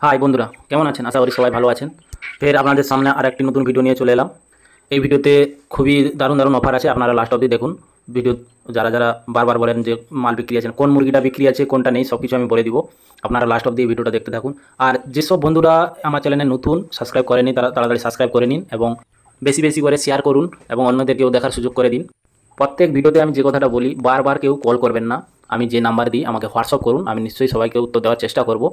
High বন্ধুরা, কেমন আছেন? আশা করি সবাই ভালো আছেন। ফের আপনাদের সামনে আর একটি নতুন ভিডিও নিয়ে চলে এলাম। এই ভিডিওতে খুবই দারুণ দারুণ অফার আছে, আপনারা লাস্ট অবধি দেখুন। ভিডিও যারা যারা বারবার বলেন যে মাল বিক্রি আছে, কোন মুরগিটা বিক্রি আছে কোনটা নেই সব কিছু আমি বলে দিব। আপনারা লাস্ট অবধি এই ভিডিওটা দেখতে থাকুন। আর যেসব বন্ধুরা আমার চ্যানেলে নতুন সাবস্ক্রাইব করেনি তারা তাড়াতাড়ি সাবস্ক্রাইব করে নিন এবং বেশি বেশি করে শেয়ার করুন এবং অন্যদেরকেও দেখার সুযোগ করে দিন। প্রত্যেক ভিডিওতে আমি যে কথাটা বলি, বারবার কেউ কল করবেন না। আমি যে নাম্বার দিই আমাকে হোয়াটসঅ্যাপ করুন, আমি নিশ্চয়ই সবাইকে উত্তর দেওয়ার চেষ্টা করব।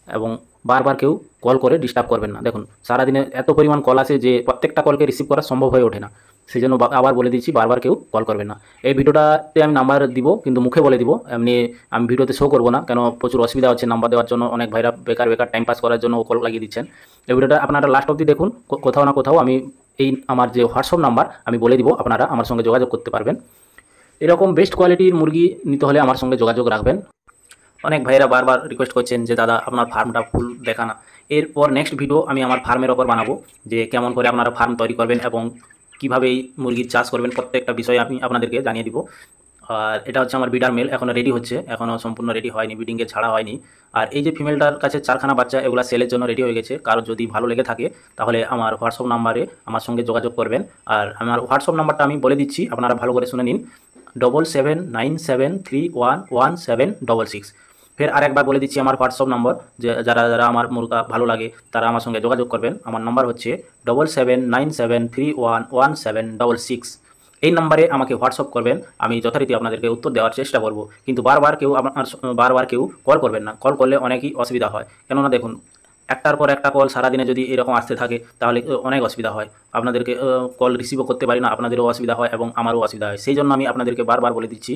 এবং বারবার কেউ কল করে ডিস্টার্ব করবেন না। দেখুন সারাদিনে এত পরিমাণ কল আসে যে প্রত্যেকটা কলকে রিসিভ করা সম্ভব হয়ে ওঠে না। সেই জন্য আবার বলে দিচ্ছি, বারবার কেউ কল করবেন না। এই ভিডিওটাতে আমি নাম্বার দিব, কিন্তু মুখে বলে দিব, এমনি আমি ভিডিওতে শো করবো না, কেন প্রচুর অসুবিধা হচ্ছে নাম্বার দেওয়ার জন্য। অনেক ভাইরা বেকার বেকার টাইম পাস করার জন্য কল লাগিয়ে দিচ্ছেন। এই ভিডিওটা আপনারা লাস্ট অবধি দেখুন, কোথাও না কোথাও আমি এই আমার যে হোয়াটসঅ্যাপ নাম্বার আমি বলে দিব, আপনারা আমার সঙ্গে যোগাযোগ করতে পারবেন। এরকম বেস্ট কোয়ালিটির মুরগি নিতে হলে আমার সঙ্গে যোগাযোগ রাখবেন। অনেক ভাইরা বারবার রিকোয়েস্ট করছেন যে দাদা আপনার ফার্মটা ফুল দেখানা। এরপর নেক্সট ভিডিও আমি আমার ফার্মের ওপর বানাবো, যে কেমন করে আপনারা ফার্ম তৈরি করবেন এবং কীভাবে এই মুরগির চাষ করবেন, প্রত্যেকটা বিষয় আমি আপনাদেরকে জানিয়ে দিব। আর এটা হচ্ছে আমার বিডার মেল, এখনও রেডি হচ্ছে, এখনও সম্পূর্ণ রেডি হয়নি, বিডিংয়ে ছাড়া হয়নি। আর এই যে ফিমেলটার কাছে 4খানা বাচ্চা, এগুলো সেলের জন্য রেডি হয়ে গেছে। কারো যদি ভালো লেগে থাকে তাহলে আমার হোয়াটসঅ্যাপ নাম্বারে আমার সঙ্গে যোগাযোগ করবেন। আর আমার হোয়াটসঅ্যাপ নাম্বারটা আমি বলে দিচ্ছি, আপনারা ভালো করে শুনে নিন। 7797311766। ফের আরেকবার বলে দিচ্ছি আমার হোয়াটসঅ্যাপ নম্বর, যে যারা যারা আমার মুরগা ভালো লাগে তারা আমার সঙ্গে যোগাযোগ করবেন। আমার নাম্বার হচ্ছে 7797311766। এই নাম্বারে আমাকে হোয়াটসঅ্যাপ করবেন, আমি যথারীতি আপনাদেরকে উত্তর দেওয়ার চেষ্টা করব। কিন্তু বারবার কেউ কল করবেন না। কল করলে অনেকই অসুবিধা হয়, কেননা দেখুন একটার পর একটা কল সারাদিনে যদি এরকম আসতে থাকে তাহলে অনেক অসুবিধা হয়। আপনাদেরকে কল রিসিভও করতে পারি না, আপনাদেরও অসুবিধা হয় এবং আমারও অসুবিধা হয়। সেই জন্য আমি আপনাদেরকে বারবার বলে দিচ্ছি,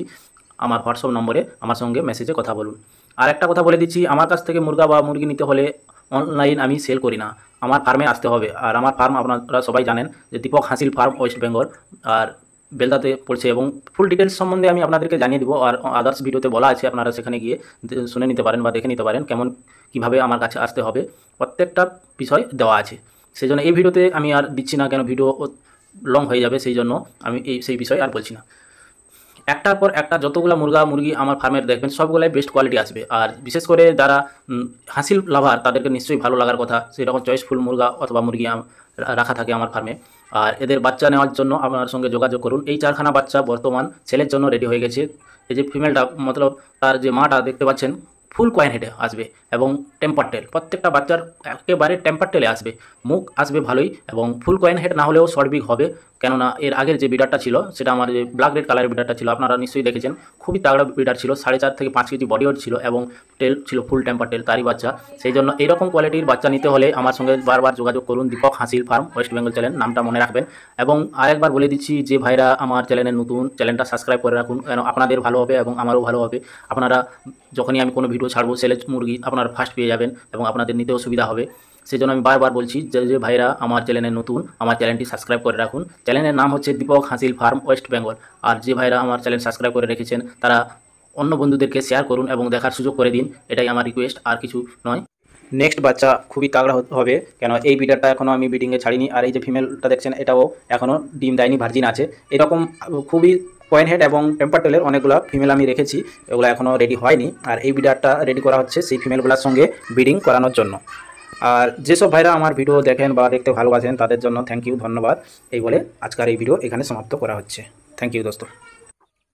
আমার হোয়াটসঅ্যাপ নম্বরে আমার সঙ্গে মেসেজে কথা বলুন। আর একটা কথা বলে দিচ্ছি, আমার কাছ থেকে মুরগা বা মুরগি নিতে হলে অনলাইন আমি সেল করি না, আমার ফার্মে আসতে হবে। আর আমার ফার্ম আপনারা সবাই জানেন যে দীপক হাসিল ফার্ম, ওয়েস্ট বেঙ্গল, আর বেলদাতে পড়ছে। এবং ফুল ডিটেলস সম্বন্ধে আমি আপনাদেরকে জানিয়ে দিব, আর আদার্স ভিডিওতে বলা আছে, আপনারা সেখানে গিয়ে শুনে নিতে পারেন বা দেখে নিতে পারেন কীভাবে আমার কাছে আসতে হবে, প্রত্যেকটা বিষয় দেওয়া আছে। সেই জন্য এই ভিডিওতে আমি আর দিচ্ছি না, কেন ভিডিও লং হয়ে যাবে, সেই জন্য আমি সেই বিষয় আর বলছি না। একটার পর একটা যতগুলো মুরগি আমার ফার্মের দেখবেন সবগুলাই বেস্ট কোয়ালিটি আসবে। আর বিশেষ করে যারা হাসিল লাভার তাদেরকে নিশ্চয়ই ভালো লাগার কথা, সেরকম চয়েসফুল মুরগা অথবা মুরগি রাখা থাকে আমার ফার্মে। আর এদের বাচ্চা নেওয়ার জন্য আপনার সঙ্গে যোগাযোগ করুন। এই 4খানা বাচ্চা বর্তমান ছেলের জন্য রেডি হয়ে গেছে। এই যে ফিমেলটা, মতলব তার যে মাটা দেখতে পাচ্ছেন, ফুল কয়েন হেডে আসবে এবং টেম্পার টেল, প্রত্যেকটা বাচ্চার একেবারে টেম্পার টেলে আসবে, মুখ আসবে ভালোই এবং ফুল কয়েন হেড না হলেও শর্ট বিগ হবে। কেননা এর আগের যে বিডারটা ছিল সেটা আমার যে ব্ল্যাক রেড কালারের বিডারটা ছিল, আপনারা নিশ্চয়ই দেখেছেন, খুবই তাগড়া বিডার ছিল, 4.5 থেকে 5 কেজি বডি ওয়েট ছিল এবং টেল ছিল ফুল টেম্পার টেল, তারই বাচ্চা। সেই জন্য এইরকম কোয়ালিটির বাচ্চা নিতে হলে আমার সঙ্গে বারবার যোগাযোগ করুন। দীপক হাসিল ফার্ম, ওয়েস্ট বেঙ্গল চ্যানেল, নামটা মনে রাখবেন। এবং আরেকবার বলে দিচ্ছি, যে ভাইরা আমার চ্যানেলে নতুন, চ্যানেলটা সাবস্ক্রাইব করে রাখুন, কেন আপনাদের ভালো হবে এবং আমারও ভালো হবে। আপনারা যখনই আমি কোনো ভিডিও ছাড়বো সেলের মুরগি আপনারা ফার্স্ট পেয়ে যাবেন এবং আপনাদের নিতেও সুবিধা হবে। সেই জন্য আমি বারবার বলছি যে ভাইরা আমার চ্যানেলে নতুন, আমার চ্যানেলটি সাবস্ক্রাইব করে রাখুন। চ্যানেলের নাম হচ্ছে দীপক হাসিল ফার্ম, ওয়েস্ট বেঙ্গল। আর যে ভাইরা আমার চ্যানেল সাবস্ক্রাইব করে রেখেছেন তারা অন্য বন্ধুদেরকে শেয়ার করুন এবং দেখার সুযোগ করে দিন, এটাই আমার রিকোয়েস্ট, আর কিছু নয়। নেক্সট বাচ্চা খুবই তাগড়া হবে, কেন এই বিডারটা এখনও আমি বিডিংয়ে ছাড়িনি। আর এই যে ফিমেলটা দেখছেন এটাও এখনও ডিম দেয়নি, ভার্জিন আছে। এরকম খুবই কয়েন হেড এবং টেম্পার টেলের অনেকগুলো ফিমেল আমি রেখেছি, এগুলো এখনও রেডি হয়নি। আর এই বিডারটা রেডি করা হচ্ছে সেই ফিমেলগুলোর সঙ্গে ব্রিডিং করানোর জন্য। আর যেসব ভাইরা আমার ভিডিও দেখেন বা দেখতে ভালোবাসেন তাদের জন্য থ্যাংক ইউ, ধন্যবাদ। এই বলে আজকের এই ভিডিও এখানে সমাপ্ত করা হচ্ছে। থ্যাংক ইউ দোস্ত।